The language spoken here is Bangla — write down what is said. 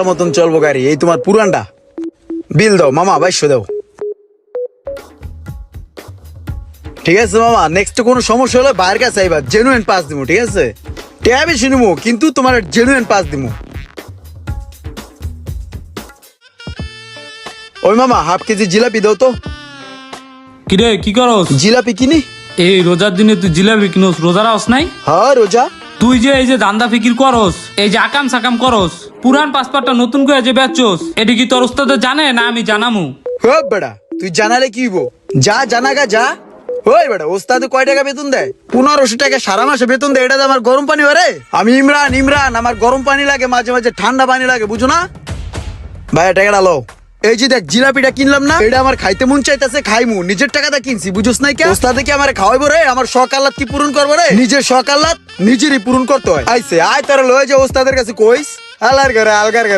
মতন চলবো গাড়ি। এই তোমার পুরানটা বিল দাও মামা, 2200 দাও। ঠিক আছে মামা, নেক্সট কোনো সমস্যা হলে বাইরের কাছে আইবা, জেনুইন পাস দিমু। ঠিক আছে, টিয়া বেশি নিমু কিন্তু তোমার জেনুইন পাস দিমু। ওই মামা হাফ কেজি জিলাপি দাও তো। কিরে কি করস? জিলাপি কিনি। এই রোজার দিনে তুই জিলাপি কিনোস? রোজার আস নাই? হ্যাঁ রোজা। তুই যে এই যে দান্দা ফিকির করস, এই যে আকাম সাকাম করস, পুরান পাসপোর্টটা নতুন করে যে বেচছস, এটা কি তোর ওস্তাদে জানে না আমি জানামু? হ্যাঁ বেটা, তুই জানালে কি হইব? যা জানাগা যা। ওই বেটা, ওস্তাদ কয় টাকা বেতন দেয়? 1500 টাকা সারা মাসে বেতন দেয়। এটা আমার গরম পানি হরে। আমি ইমরান, আমার গরম পানি লাগে, মাঝে মাঝে ঠান্ডা পানি লাগে, বুঝো না ভাই? টাকাটা লো। এই যে দেখ জিলাপিটা কিনলাম না, এটা আমার খাইতে মন চাইতেছে, খাইমু। নিজের টাকাটা কিনছি, বুঝোস নাই? কে ওস্তাদে কি আমার খাওয়াইবো রে? আমার শখ আহ্লাদ কি পূরণ করবো রে? নিজের শখ আহ্লাদ নিজেরই পূরণ করতে হয়। আইসে আয় তারা লয়ে যে ওস্তাদের কাছে কইস আলার ঘরে আলগার ঘরে।